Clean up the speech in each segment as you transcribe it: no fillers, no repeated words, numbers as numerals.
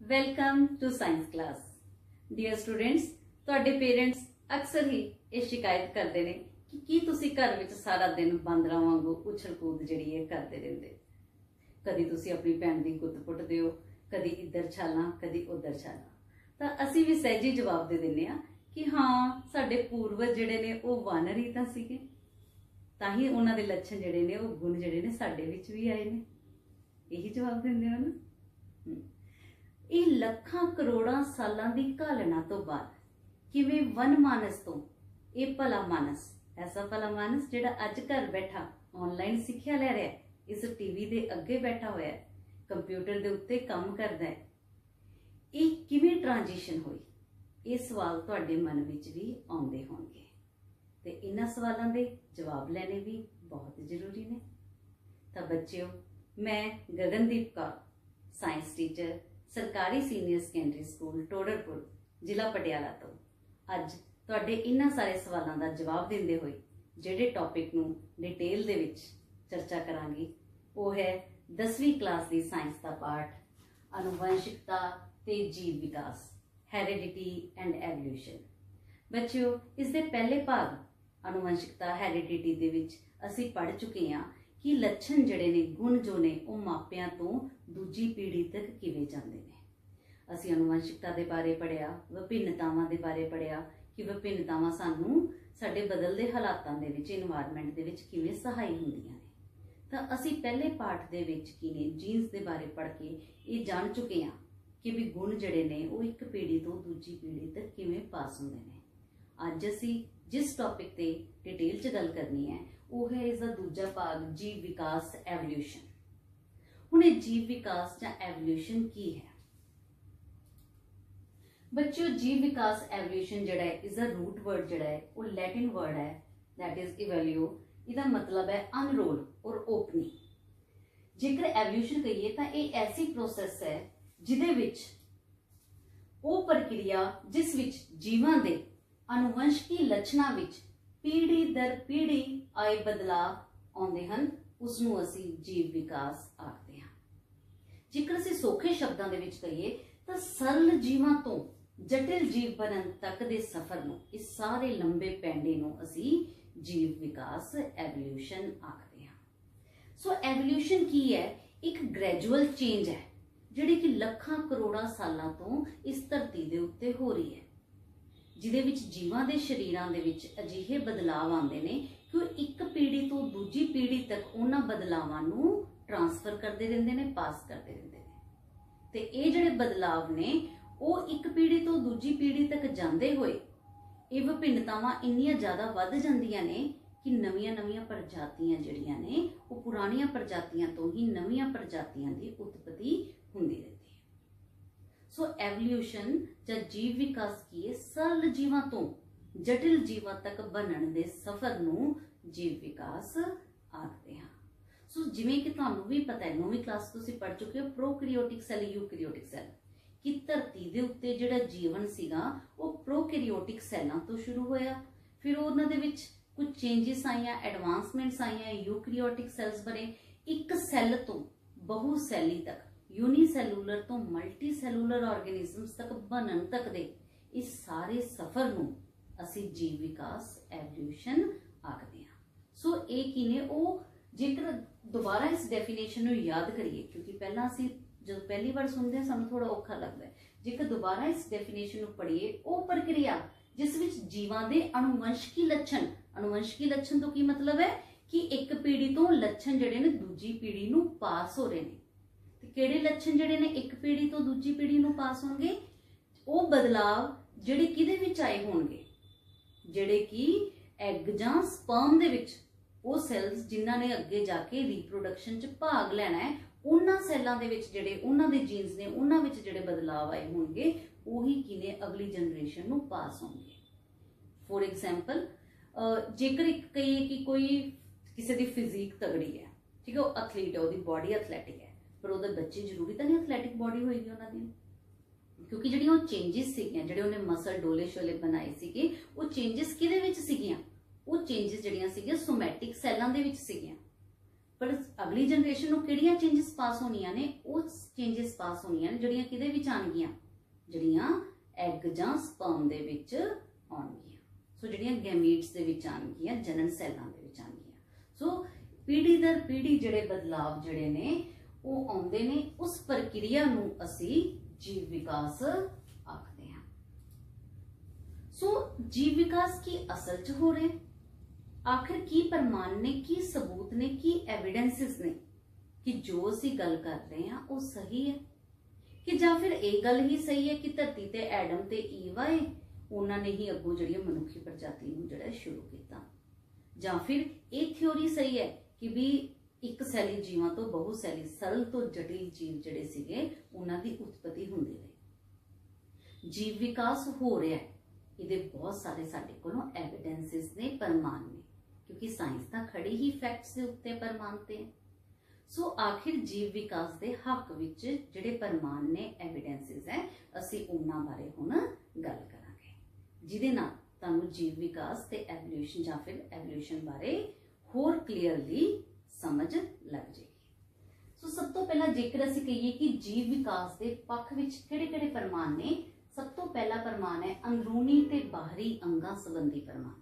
Welcome to science class. Dear students, तुहाडे parents अक्सर ही ये शिकायत करते हैं कि की तुसी घर विच सारा दिन बांदरां वांगू उछल कूद जिहड़ी है करते रहंदे। कदी तुसी अपनी भैन दी गुੱਤ पुੱਟਦੇ हो, कदी इधर छालां कदी उधर छालां। तां असीं भी सहजी जवाब दे दिंदे आ कि हाँ, साडे पूर्वज जिहड़े ने ओह वानर ही तां सीगे, तां ही उन्हां दे लक्षण जिहड़े ने ओह गुण जिहड़े ने साडे विच भी आए ने। यही जवाब दिंदे हो ना। ਇਹ ਲੱਖਾਂ ਕਰੋੜਾਂ ਸਾਲਾਂ ਦੀ ਘਾਲਣਾ ਤੋਂ ਬਾਅਦ ਕਿਵੇਂ ਵਨ ਮਾਨਸ ਤੋਂ ਇਹ ਭਲਾ ਮਾਨਸ, ਐਸਾ ਭਲਾ ਮਾਨਸ ਜਿਹੜਾ ਅੱਜ ਘਰ ਬੈਠਾ ਆਨਲਾਈਨ ਸਿੱਖਿਆ ਲੈ ਰਿਹਾ, ਇਸ ਟੀਵੀ ਦੇ ਅੱਗੇ ਬੈਠਾ ਹੋਇਆ, ਕੰਪਿਊਟਰ ਦੇ ਉੱਤੇ ਕੰਮ ਕਰਦਾ ਹੈ, ਇਹ ਕਿਵੇਂ ਟ੍ਰਾਂਜੀਸ਼ਨ ਹੋਈ? ਇਹ ਸਵਾਲ ਤੁਹਾਡੇ ਮਨ ਵਿੱਚ ਵੀ ਆਉਂਦੇ ਹੋਣਗੇ ਤੇ ਇਹਨਾਂ ਸਵਾਲਾਂ ਦੇ ਜਵਾਬ ਲੈਣੇ ਵੀ ਬਹੁਤ ਜ਼ਰੂਰੀ ਨੇ। ਤਾਂ ਬੱਚਿਓ, मैं गगनदीप कौर, साइंस टीचर, सरकारी सीनियर सैकेंडरी स्कूल टोडरपुर, जिला पटियाला तो अज तुहाडे इन्हां सारे सवालों का जवाब देंदे होए जिहड़े टॉपिक नूं डिटेल दे विच चर्चा करांगी वो है 10वीं क्लास की साइंस का पाठ आनुवंशिकता ते जीव विकास, हैरिडिटी एंड एवोल्यूशन। बच्चों, इस दे पहले भाग आनुवंशिकता हैरिडिटी दे विच असीं पढ़ चुके हां कि लक्षण जिहड़े ने गुण जो ने वो मापियां तो दूजी पीढ़ी तक किवें जांदे ने। असीं अनुवंशिकता दे बारे पढ़िया, विभिन्नतावां दे बारे पढ़िया कि विभिन्नतावां सानूं साडे बदलदे हालातां दे विच एनवायरनमेंट दे विच किवें सहाई हुंदियां ने। तां असीं पहले पाठ दे विच की ने जीन्स दे बारे पढ़ के ये जान चुके हां कि भी गुण जिहड़े ने वो एक पीढ़ी तो दूजी पीढ़ी तक किवें पास हुंदे ने। अज असीं जिस टॉपिक ते डिटेल च गल करनी है वो है इसका दूजा भाग जीव विकास एवोल्यूशन। हुण जीव विकास या एवोल्यूशन की है? बच्चों, जीव विकास एवोल्यूशन जिहड़ा है इसका रूट वर्ड जिहड़ा है वो लैटिन वर्ड है, दैट इज इवैल्यू। इसका मतलब है अनरोल और ओपनिंग। जेकर एवोल्यूशन कहिए तो ये ऐसी प्रोसैस है जिहदे विच वो प्रक्रिया जिस विच जीवां दे अनुवंशिकी लक्षणां विच पीढ़ी दर पीढ़ी आए बदलाव आउंदे हन, उसनूं असीं जीव विकास आखदे हां। जेकर असीं सौखे शब्दां दे विच कहिए तां सरल जीवां तो जटिल जीव बनन तक दे सफर नूं, इस सारे लंबे पैंडे नूं असीं जीव विकास एवोल्यूशन आखदे हां। सो एवोल्यूशन की है? एक ग्रैजुअल चेंज है जिहड़ी कि लखां करोड़ां सालां तो इस धरती दे उत्ते हो रही है, जिहदे विच जीवां दे शरीरां दे विच अजिहे बदलाव आउंदे ने कि वो एक पीढ़ी तो दूजी पीढ़ी तक उन्हां बदलावां नूं ट्रांसफर करते रहंदे ने, पास करते रहंदे ने। ते ये जिहड़े बदलाव ने वो एक पीढ़ी तो दूजी पीढ़ी तक जांदे होए ये विभिन्नतावां इन्नियां ज़्यादा वध जांदियां ने कि नवीआं नवीआं प्रजातियां जिहड़ियां ने वो पुराणियां प्रजातियां तो ही नवीआं प्रजातियां दी उत्पत्ति हुंदी रहंदी है। सो एवोल्यूशन या जीव विकास की है सरल जीवां तो जटिल जीवां तक बनन दे सफर नूं जीव विकास आखदे हां। सो जिवें कि तुहानूं भी पता है, 9वीं क्लास तुसीं पढ़ चुके हो, प्रोकैरियोटिक सैल यूकैरियोटिक सैल, कि धरती दे उत्ते जिहड़ा जीवन सीगा वो प्रोकैरियोटिक सैलां तो शुरू होया, फिर उन्हां दे विच कुछ चेंजिस आईयां, एडवांसमेंट्स आईयां, यूकैरियोटिक सैल्स बने, एक सैल तो बहु सैली तक, यूनीसैलूलर तो मल्टी सैलूलर ऑर्गेनिजम्स तक बनन तक दे इस सारे सफर नूं असीं जीव विकास एवोल्यूशन आखदे हां। सो ये की ने वो, जेकर दोबारा इस डेफिनेशन नूं याद करिए, क्योंकि पहला असीं जब पहली बार सुनते हैं सानूं थोड़ा औखा लगता है, जेकर दोबारा इस डेफिनेशन नूं पढ़िए, वो प्रक्रिया जिस विच जीवां दे अनुवंशिकी लक्षण, अनुवंशिकी लक्षण तो की मतलब है कि एक पीढ़ी तो लक्षण जिहड़े ने दूजी पीढ़ी नूं पास हो रहे ने। किहड़े लक्षण जिहड़े ने एक पीढ़ी तो दूजी पीढ़ी नूं पास होणगे? वो बदलाव जिहड़े किहदे विच आए होणगे, जिहड़े कि एग जां स्पर्म दे विच वो सैल्स जिन्हां ने अगे जाके रीप्रोडक्शन च भाग लैना है, उन्हां सैलां दे विच जिहड़े उन्हां दे जीन्स ने उन्हां विच जिहड़े बदलाव आए होणगे उही किने अगली जनरेशन नूं पास होणगे। फॉर एग्जाम्पल, जेकर एक कहिए कि कोई किसी दी फिजिक तगड़ी है, ठीक है, वो एथलीट है, उसदी बॉडी एथलैटिक है, पर उहदे बच्चे जरूरी तो नहीं एथलैटिक बॉडी होएगी उन्हां दी, क्योंकि जिहड़ियां वो चेंजिस सीगियां, जिहड़े उन्हें मसल डोले शोले बनाए सीगे, वो चेंजिस किहदे विच सीगियां? वो चेंजिस जिहड़ियां सीगियां सोमैटिक सैलां दे विच सीगियां। पर अगली जनरेशन ਨੂੰ ਕਿਹੜੀਆਂ ਚੇਂजेस ਪਾਸ ਹੋਣੀਆਂ ਨੇ, ਉਹ ਚੇਂजेस ਪਾਸ ਹੋਣੀਆਂ ਨੇ ਜਿਹੜੀਆਂ ਕਿਹਦੇ ਵਿੱਚ ਆਣਗੀਆਂ, ਜਿਹੜੀਆਂ ਐਗ ਜਾਂ ਸਪਰਮ ਦੇ ਵਿੱਚ ਆਉਣਗੀਆਂ। ਸੋ ਜਿਹੜੀਆਂ ਗੈਮੀਟਸ ਦੇ ਵਿੱਚ ਆਣਗੀਆਂ, ਜਨਨ ਸੈੱਲਾਂ ਦੇ ਵਿੱਚ ਆਣਗੀਆਂ। ਸੋ ਪੀढ़ी दर पीढ़ी ਜਿਹੜੇ ਬਦਲਾਵ ਜਿਹੜੇ ਨੇ ਉਹ ਆਉਂਦੇ ਨੇ, ਉਸ ਪ੍ਰਕਿਰਿਆ ਨੂੰ ਅਸੀਂ ਜੀਵ ਵਿਕਾਸ ਆਖਦੇ ਹਾਂ। ਸੋ ਜੀਵ ਵਿਕਾਸ ਕੀ ਅਸਲ 'ਚ ਹੋ ਰਿਹਾ, आखिर की प्रमाण ने, की सबूत ने, की एविडेंसिस ने कि जो असी गल कर रहे हैं वो सही है, कि जां फिर ये गल ही सही है कि धरती ते एडम ते ईव आए, उन्होंने ही अगों जिहड़ी मनुखी प्रजाति नूं जिहड़ा शुरू किया, जां फिर ये थ्योरी सही है कि भी एक सैली जीवां तो बहुसैली सरल तो जटिल जीव जिहड़े सीगे उन्हां दी उत्पत्ति हुंदी रही। जीव विकास हो रहा है, इहदे बहुत सारे साडे कोलों एविडेंसिस ने, प्रमाण ने, क्योंकि साइंस तां खड़ी ही फैक्ट्स दे उत्ते प्रमाण ते। सो आखिर जीव विकास दे हक विच जिहड़े प्रमाण ने, एविडेंसिस है, असीं उन्हां बारे हुण गल करांगे, जिहदे नाल तुहानूं जीव विकास ते एवोल्यूशन जां फिर एवोल्यूशन बारे होर क्लीयरली समझ लग जाएगी। सो सब तो पहला जेकर असीं कहिए कि जीव विकास दे पक्ष विच किहड़े-किहड़े प्रमाण ने, सब तो पहला प्रमाण है अंदरूनी ते बाहरी अंगां संबंधी प्रमाण।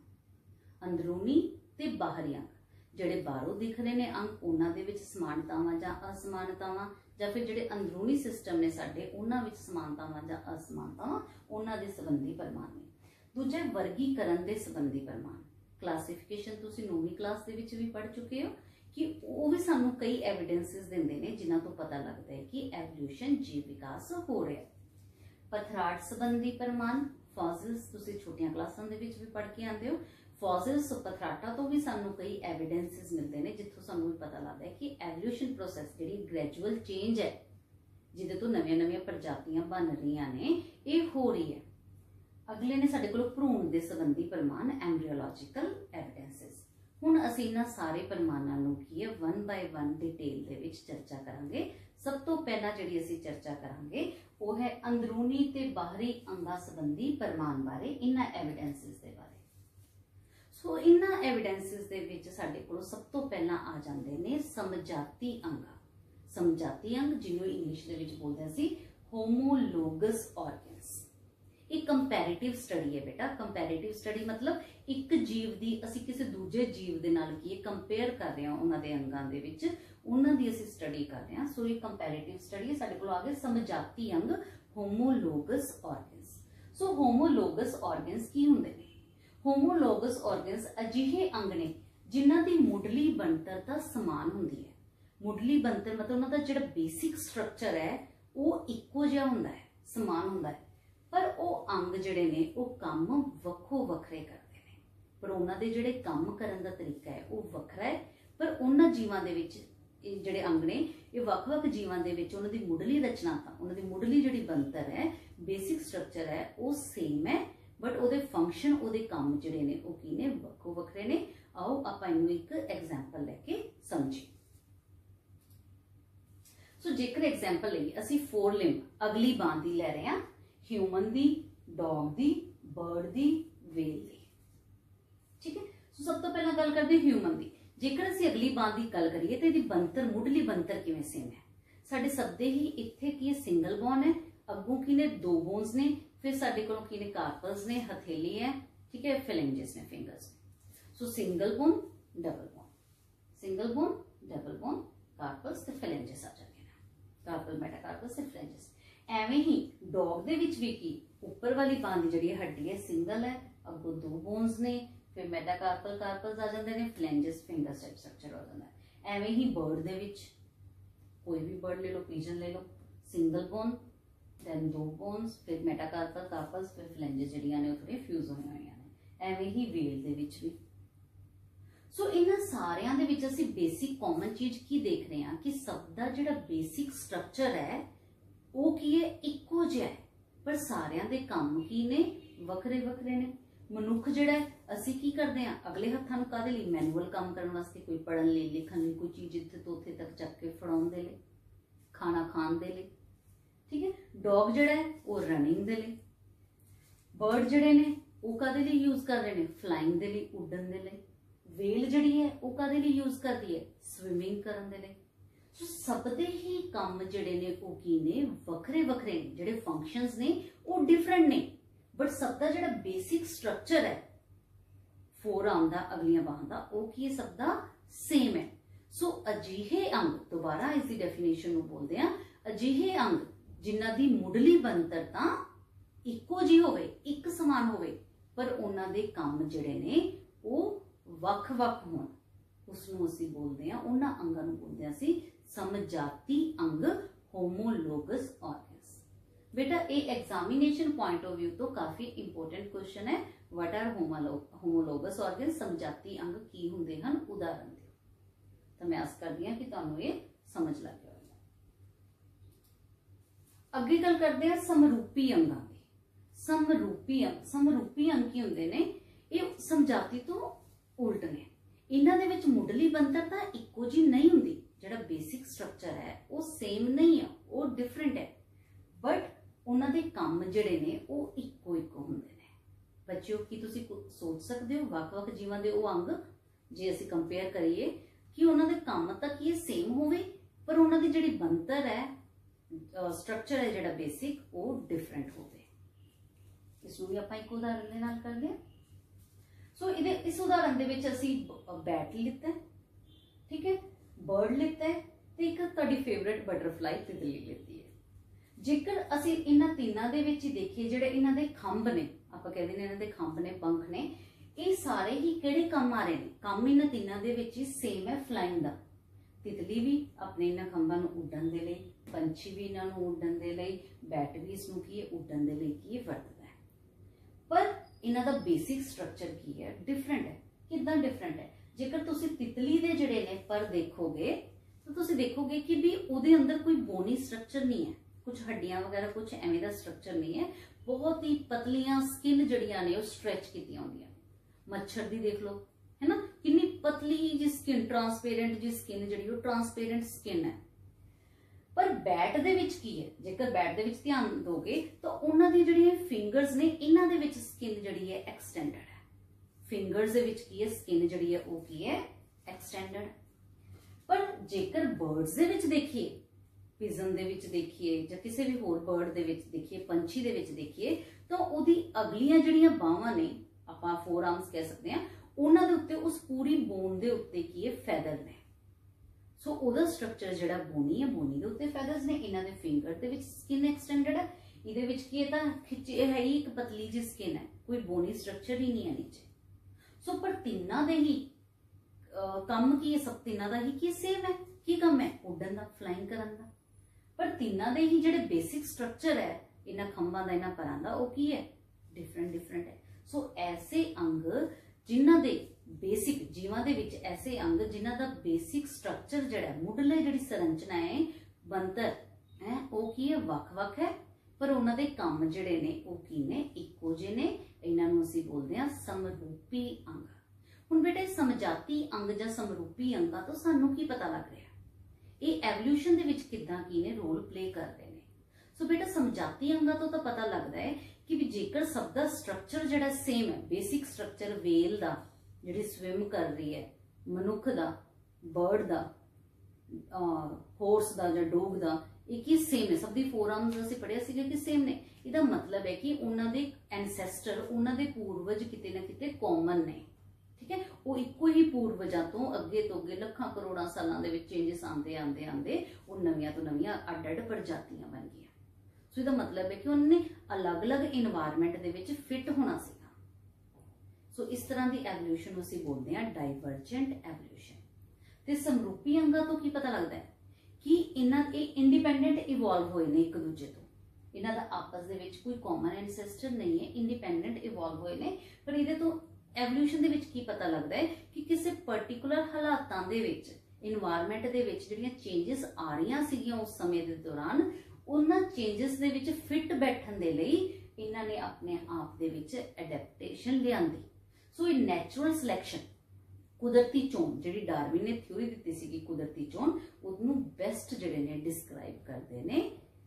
अंदरूनी ते बाहरी अंग ਜਿਹੜੇ ਬਾਹਰੋਂ ਦਿਖ ਰਹੇ ਨੇ ਅੰਗ, ਉਹਨਾਂ ਦੇ ਵਿੱਚ ਸਮਾਨਤਾਵਾਂ ਜਾਂ ਅਸਮਾਨਤਾਵਾਂ, ਜਾਂ ਫਿਰ ਜਿਹੜੇ ਅੰਦਰੂਨੀ ਸਿਸਟਮ ਨੇ ਸਾਡੇ ਉਹਨਾਂ ਵਿੱਚ ਸਮਾਨਤਾਵਾਂ ਜਾਂ ਅਸਮਾਨਤਾਵਾਂ, ਉਹਨਾਂ ਦੇ ਸੰਬੰਧੀ ਪ੍ਰਮਾਣ ਨੇ। ਦੂਜੇ ਵਰਗੀਕਰਨ ਦੇ ਸੰਬੰਧੀ ਪ੍ਰਮਾਣ, ਕਲਾਸੀਫਿਕੇਸ਼ਨ ਤੁਸੀਂ 9ਵੀਂ ਕਲਾਸ ਦੇ ਵਿੱਚ ਵੀ ਪੜ੍ਹ ਚੁੱਕੇ ਹੋ ਕਿ ਉਹ ਵੀ ਸਾਨੂੰ ਕਈ ਐਵੀਡੈਂਸਿਸ ਦਿੰਦੇ ਨੇ ਜਿਨ੍ਹਾਂ ਤੋਂ ਪਤਾ ਲੱਗਦਾ ਹੈ ਕਿ ਐਵੋਲੂਸ਼ਨ, ਜੀਵ ਵਿਕਾਸ ਹੋ ਰਿਹਾ। ਪਥਰਾਟ ਸੰਬੰਧੀ ਪ੍ਰਮਾਣ, ਫॉसिल्स ਤੁਸੀਂ ਛੋਟੀਆਂ ਕਲਾਸਾਂ ਦੇ ਵਿੱਚ ਵੀ ਪੜ੍ਹ ਕੇ ਆਉਂਦੇ ਹੋ। फॉसिल्स पथराटा तो भी सानू कई एविडेंसिस मिलते हैं जिथों सानू भी पता लगता है कि एवोल्यूशन प्रोसैस जी ग्रैजुअल चेंज है, जिदे तो नवीं नवीं प्रजातियां बन रही ने, ये हो रही है। अगले ने साडे कोल भ्रूण दे संबंधी प्रमाण, एम्ब्रियोलॉजिकल एविडेंसिस। हुण असीं इन्हां सारे प्रमाणां नूं की है वन बाय वन डिटेल दे विच चर्चा करांगे। सब तो पहला जिहड़ी असीं चर्चा करांगे वो है अंदरूनी ते बाहरी अंगां संबंधी प्रमाण बारे, इन्हां एविडेंसिस दे बारे। सो इन्हां एविडेंसिस दे विच साडे कोल सब तो पहला आ जांदे ने समजाती अंग। समजाती अंग जिन्हों इंग्लिश दे विच बोलदे सी होमोलोगस ऑर्गन्स। एक कंपैरेटिव स्टडी है बेटा। कंपैरेटिव स्टडी मतलब एक जीव दी असीं किसी दूजे जीव दे नाल की कंपेयर कर रहे हां, उन्हां दे अंगां दे विच उन्हां दी असीं स्टडी कर रहे हां। सो ये कंपैरेटिव स्टडी साडे कोल आ गए समजाती अंग, होमोलोगस ऑर्गन्स। सो होमोलोगस ऑर्गन्स की हुंदे ने? होमोलोगस ऑर्गन्स अजिहे अंग ने जिन्हां दी मुढली बनतर तां समान हुंदी है। मुढली बनतर मतलब उन्हां दा जिहड़ा बेसिक स्ट्रक्चर है वो इक्को जिहा हुंदा है, समान हुंदा है, पर वो अंग जिहड़े ने वो काम वक्खो वखरे करदे ने। पर उन्हां दे जिहड़े काम करन दा तरीका है वो वखरा है, पर उन्हां जीवां दे विच जिहड़े अंग ने ये वख-वख जीवां दे विच उन्हां दी मुढली रचना तां उन्हां दी मुढली जिहड़ी बनतर है, बेसिक स्ट्रक्चर है वो सेम है, बट ਉਹਦੇ फंक्शन ਉਹਦੇ ਕੰਮ ਜਿਹੜੇ ਨੇ ਉਹ ਕੀ ਨੇ, ਵੱਖੋ ਵੱਖਰੇ ਨੇ। आओ ਆਪਾਂ ਇਹਨੂੰ ਇੱਕ ਐਗਜ਼ਾਮਪਲ ਲੈ ਕੇ ਸਮਝੀਏ। ਸੋ ਜੇਕਰ ਐਗਜ਼ਾਮਪਲ ਲਈ ਅਸੀਂ 4 ਲਿੰਬ ਅਗਲੀ ਬਾਂਹ ਦੀ ਲੈ ਰਹੇ ਹਾਂ, ਹਿਊਮਨ ਦੀ, ਡੌਗ ਦੀ, ਬਰਡ ਦੀ, ਵੇਲ ਦੀ, ਠੀਕ ਹੈ। ਸੋ ਸਭ ਤੋਂ ਪਹਿਲਾਂ ਗੱਲ ਕਰਦੇ ਹਿਊਮਨ ਦੀ। ਜੇਕਰ ਅਸੀਂ ਅਗਲੀ ਬਾਂਹ ਦੀ ਗੱਲ ਕਰੀਏ ਤੇ ਇਹਦੀ ਬਣਤਰ, ਮੁੱਢਲੀ ਬਣਤਰ ਕਿਵੇਂ ਸੇਮ ਹੈ? ਸਾਡੇ ਸਭ ਦੇ ਹੀ ਇੱਥੇ ਕੀ ਹੈ, ਸਿੰਗਲ ਬੋਨ ਹੈ, ਅੱਗੋਂ ਕੀ ਨੇ 2 ਬੋਨਸ ਨੇ, फिर साडे कोलों की ने कार्पल्स ने, हथेली है, ठीक है, फिलेंजेस ने, फिंगर्स ने। So single bone, double bone, single bone, double bone, carpals ते फिलेंजेस आ जाते हैं। कार्पल, मेटाकार्पल्स ते फिलेंजेस। एवें ही डॉग दे विच भी की ऊपर वाली बांह दी जिहड़ी हड्डी है सिंगल है, अगों 2 बोन्स ने, फिर मेटाकार्पल, कार्पल्स आ जाते हैं, फिलेंजेस, फिंगर्स टाइप स्ट्रक्चर हो जाता है। एवें ही बर्ड दे विच कोई भी बर्ड ले लो, पिजन ले लो, सिंगल बोन, then 2 bones, फिर मेटाकार्पल, कार्पल्स, फिर फ्लेंजेस ਜਿਹੜੀਆਂ ਨੇ ਉਹ ਥੋੜੀ ਫਿਊਜ਼ ਹੋਈਆਂ ਹੋਈਆਂ ਨੇ। ਐਵੇਂ ਹੀ ਵੇਲ ਦੇ ਵਿੱਚ ਵੀ। ਸੋ ਇਹਨਾਂ ਸਾਰਿਆਂ ਦੇ ਵਿੱਚ ਅਸੀਂ ਬੇਸਿਕ ਕਾਮਨ ਚੀਜ਼ ਕੀ ਦੇਖ ਰਹੇ ਹਾਂ ਕਿ ਸਭ ਦਾ ਜਿਹੜਾ ਬੇਸਿਕ ਸਟਰਕਚਰ ਹੈ ਉਹ ਕੀ ਹੈ, ਇੱਕੋ ਜਿਹਾ ਹੈ, ਪਰ ਸਾਰਿਆਂ ਦੇ ਕੰਮ ਕੀ ਨੇ, ਵੱਖਰੇ ਵੱਖਰੇ ਨੇ। ਮਨੁੱਖ ਜਿਹੜਾ ਅਸੀਂ ਕੀ ਕਰਦੇ ਹਾਂ, ਅਗਲੇ ਹੱਥਾਂ ਨੂੰ ਕਾਹਦੇ ਲਈ, ਮੈਨੂਅਲ ਕੰਮ ਕਰਨ ਵਾਸਤੇ, ਕੋਈ ਪੜ੍ਹਨ ਲਈ, ਲਿਖਣ ਲਈ, ਕੋਈ ਚੀਜ਼ ਇੱਥੇ ਤੋਂ ਉੱਥੇ ਤੱਕ ਚੱਕ ਕੇ ਫੜਾਉਣ ਦੇ ਲਈ, ਖਾਣਾ ਖਾਣ ਦੇ ਲਈ, ठीक है। डॉग जड़ा है वो रनिंग दे लिए, बर्ड जड़े ने वो कादे लिए यूज कर रहे हैं, फ्लाइंग दे लिए, उड़न दे लिए, वेल जिहड़ी है वो काहदे लई यूज करदी है, स्विमिंग करन दे लई। सो सब दे ही काम जिहड़े ने वो की ने वखरे वखरे ने, जिहड़े फंक्शनस ने वो डिफरेंट ने, बट सब दा जिहड़ा बेसिक स्ट्रक्चर है फोर आर्म दा, अगलियां बाहां दा, वो की है, सब दा सेम है। सो अजिहे अंग, दोबारा इसकी डेफिनेशन नूं बोलदे आ, अजिहे अंग जिन्हां दी मुढ़ली बनतर तां इक्को जी होवे, एक समान होवे, पर उन्हां दे काम जिहड़े ने वो वख-वख होण, उसनूं असीं बोलदे आ, उन्हां अंगां नूं बोलदे आ असीं समजाती अंग, होमोलोगस ऑर्गन्स। बेटा ये एग्जामिनेशन पॉइंट ऑफ व्यू तो काफी इंपोर्टेंट क्वेश्चन है। व्हाट आर होमोलोगस ऑर्गन्स, समजाती अंग की हुंदे हन, उदाहरण दिओ। तो मैं आस करदी हां कि तुहानूं ये समझ लग गया होगा। अगे गल करते हैं समरूपी अंगां दी। समरूपी अंग की हुंदे ने, ये समजाती तो उल्ट ने। इन्हां दे विच मुढ़ली बनतर तां इक्को जी नहीं हुंदी, जिहड़ा बेसिक स्ट्रक्चर है वो सेम नहीं है, वो डिफरेंट है, बट उन्हां दे काम जिहड़े ने वो इक्को इक्को हुंदे ने। बच्चों की तुसीं सोच सकते हो वख-वख जीवां दे वो अंग जे असीं कंपेयर करिए कि उन्हां दे काम तां की सेम होवे, पर उन्हां दी जिहड़ी बनतर है, स्ट्रक्चर है जिहड़ा बेसिक, वो डिफरेंट होवे। इसनूं भी आपां एक उदाहरण दे नाल करदे हां। सो इस उदाहरण दे विच असीं बैट लिता है, ठीक है, बर्ड लिता है, ते एक तुहाडी फेवरेट बटरफ्लाई तितली लिती है। जेकर असीं इन्हां तीनां दे विच देखिए, जिहड़े इन्हां दे खंभ ने, आपां कहदे ने इन्हां दे खंभ ने, पंख ने, ये सारे ही किहड़े काम आ रहे हैं, काम इन्हां तीनां दे विच ही सेम है, फ्लाइंग दा। तितली भी अपने इन्हां खंभां नूं उड्डण दे लई, पंछी भी इन्हां नूं उड्डण दे लई, बैट भी इसनूं की उड्डण दे लई की वरतदा है। पर इन्हां दा बेसिक स्ट्रक्चर की है, डिफरेंट है। किदां डिफरेंट है? जेकर तुसीं तितली दे जिहड़े ने पर देखोगे तो तुसीं देखोगे कि भी उहदे अंदर कोई बोनी स्ट्रक्चर नहीं है, कुछ हड्डियां वगैरह कुछ एवें दा स्ट्रक्चर नहीं है, बहुत ही पतलियां स्किन जड़ियां ने वो स्ट्रैच कीतियां होंदियां। मच्छर दी देख लो, है ना, कितनी पतली जी स्किन, ट्रांसपेरेंट जी स्किन जड़ी, वो ट्रांसपेरेंट स्किन है। पर बैट दे विच की है, जेकर बैट दे विच ध्यान दोगे तो उन्हां दी जड़ियां फिंगर्स ने, इन्हां दे विच स्किन जड़ी है एक्सटेंडेड है। फिंगर्स दे विच की है, स्किन जड़ी है वो की है एक्सटेंडेड। पर जेकर बर्ड्स दे विच देखिए, पिजन दे विच देखिए या किसी भी होर बर्ड दे विच देखिए, पंछी दे विच देखिए, तो उहदी अगलियां जड़ियां बाहां ने, आपां फोर आर्म्स कह सकते हैं, उन्हां दे उत्ते उस पूरी बोन दे उत्ते की है फैदर ने। सो उहदा स्ट्रक्चर जिहड़ा बोनी है, बोनी दे उत्ते फैदर्स ने, इन्हां दे फिंगर दे विच स्किन एक्सटेंडेड है, इहदे विच की है तां खिच्चे है ही एक पतली जी स्किन है, कोई बोनी स्ट्रक्चर ही नहीं है नीचे। सो पर तिन्नां दे ही काम की है, सब तिन्नां दा ही की सेम है, की काम है उड्डण दा, फ्लाइंग करन दा। पर तिन्नां दे ही जिहड़े बेसिक स्ट्रक्चर है इन्हां खंभां दा, इन्हां परां दा, वो की है डिफरेंट है। सो ऐसे अंग जिन्हां दे बेसिक, जीवां दे विच ऐसे अंग जिन्हां दा बेसिक स्ट्रक्चर जिहड़ा मुढ़ले जिहड़ी संरचना है, बनतर है, वो की है वख-वख है, पर उन्हां दे काम जिहड़े ने वो की ने इक्को जिहे ने। इन्हां नूं असीं बोलदे हां समरूपी अंग। हुण बेटा समजाती अंग जां समरूपी अंगां तो सानूं की पता लग रहा, ये एवोल्यूशन दे विच किदां की ने रोल प्ले करते हैं। सो बेटा समजाती अंगां तो पता लगता है कि भी जेकर सब दा स्ट्रक्चर जिहड़ा सेम है, बेसिक स्ट्रक्चर वेल दा जिहड़ी स्विम कर रही है, मनुख दा, बर्ड दा, हॉर्स दा जां डॉग दा, एक ही सेम है, सब दी फोर आर्म्स असीं पढ़िया सीगा कि सेम ने। इहदा मतलब है कि उन्हां दे एंसेस्टर, उन्हां दे पूर्वज किते ना किते कॉमन ने, ठीक है, वो इक्को ही पूर्वजां तो अगे लखां करोड़ां सालां दे विच चेंजिस आंदे आंदे आंदे वो नवीआं तो नवीआं अड अड प्रजातियां बन गईयां। सो इसदा मतलब है कि उन्होंने अलग अलग इन्वायरमेंट दे विच फिट होना सीगा। सो इस तरह की एवोल्यूशन असीं बोलते हैं डाइवर्जेंट एवोल्यूशन। ते समरूपी अंगां तो की पता लगता है कि इन्हां इंडिपेंडेंट इवॉल्व होए ने एक दूजे तो, इन्हां दा आपस दे विच कोई कॉमन एंसेस्टर नहीं है, इंडिपेंडेंट इवॉल्व होए ने। पर इहदे तो एवोल्यूशन दे विच की पता लगता है कि किसी particular हालातां they which, environment they विच जिहड़ियां चेंजिस आ रहीआं सीगीआं उस समय दे दौरान, उन्हां चेंजिस दे विच फिट बैठण दे लई इन्हां ने अपने आप दे विच एडेप्टेशन लिआंदी। सो ये नैचुरल सिलैक्शन, कुदरती चोण, जिहड़ी डार्विन ने थ्योरी दित्ती सीगी कुदरती चोण, उहनूं बेस्ट जिहड़े ने डिस्क्राइब करदे ने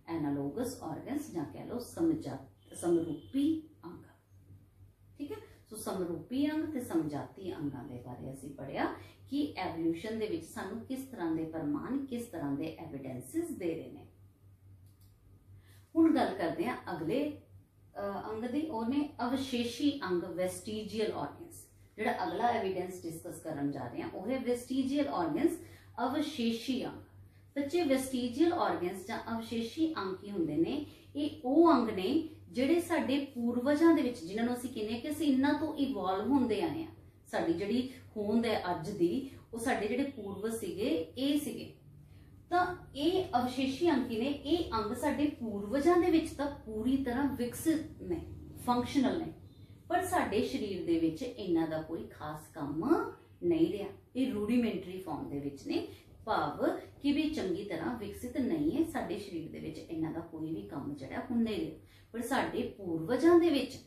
एनालोगस ऑर्गन्स जां कह लो समरूपी अंग। ठीक है, सो ਸਮਰੂਪੀ ਅੰਗ ਤੇ ਸਮਝਾਤੀ ਅੰਗਾਂ ਦੇ ਬਾਰੇ ਅਸੀਂ ਪੜ੍ਹਿਆ ਕਿ ਐਵੋਲੂਸ਼ਨ ਦੇ ਵਿੱਚ ਸਾਨੂੰ ਕਿਸ ਤਰ੍ਹਾਂ ਦੇ ਪ੍ਰਮਾਣ, ਕਿਸ ਤਰ੍ਹਾਂ ਦੇ ਐਵੀਡੈਂਸਿਸ ਦੇ ਰਹੇ ਨੇ। ਹੁਣ ਗੱਲ ਕਰਦੇ ਹਾਂ ਅਗਲੇ अंग दी, ਉਹਨੇ अवशेषी अंग वेस्टिजियल ऑर्गन्स। ਜਿਹੜਾ अगला एविडेंस डिस्कस करन जा रहे हैं वो है वेस्टिजियल ऑर्गन्स, अवशेषी अंग। बच्चे वेस्टिजियल ऑर्गन्स ਜਾਂ अवशेषी अंग ਕੀ ਹੁੰਦੇ ਨੇ? ਇਹ ਉਹ अंग ਨੇ ਜਿਹੜੇ ਸਾਡੇ ਪੂਰਵਜਾਂ ਦੇ ਵਿੱਚ, ਜਿਨ੍ਹਾਂ ਨੂੰ ਅਸੀਂ ਕਹਿੰਦੇ ਕਿ ਅਸੀਂ ਇਹਨਾਂ ਤੋਂ ਇਵੋਲਵ ਹੁੰਦੇ ਆਏ ਆ। ਸਾਡੀ ਜਿਹੜੀ ਹੋਂਦ ਹੈ ਅੱਜ ਦੀ, ਉਹ ਸਾਡੇ ਜਿਹੜੇ ਪੂਰਵਜ ਸੀਗੇ ਇਹ ਸੀਗੇ। ਤਾਂ ਇਹ ਅਵਸ਼ੇਸ਼ੀ ਅੰਗ ਨੇ, ਇਹ ਅੰਗ ਸਾਡੇ ਪੂਰਵਜਾਂ ਦੇ ਵਿੱਚ ਤਾਂ ਪੂਰੀ ਤਰ੍ਹਾਂ ਵਿਕਸਿਤ ਨੇ, ਫੰਕਸ਼ਨਲ ਨੇ, ਪਰ ਸਾਡੇ ਸਰੀਰ ਦੇ ਵਿੱਚ ਇਹਨਾਂ ਦਾ ਕੋਈ ਖਾਸ ਕੰਮ ਨਹੀਂ ਰਿਹਾ। ਇਹ ਰੂਡੀਮੈਂਟਰੀ ਫਾਰਮ ਦੇ ਵਿੱਚ ਨੇ, ਭਾਵ ਕਿ ਵੀ ਚੰਗੀ ਤਰ੍ਹਾਂ ਵਿਕਸਿਤ ਨਹੀਂ ਹੈ। ਸਾਡੇ ਸਰੀਰ ਦੇ ਵਿੱਚ ਇਹਨਾਂ ਦਾ ਕੋਈ ਵੀ ਕੰਮ ਜਿਹੜਾ ਹੁਣ ਨਹੀਂ ਰਿਹਾ, ਪਰ ਸਾਡੇ ਪੂਰਵਜਾਂ ਦੇ ਵਿੱਚ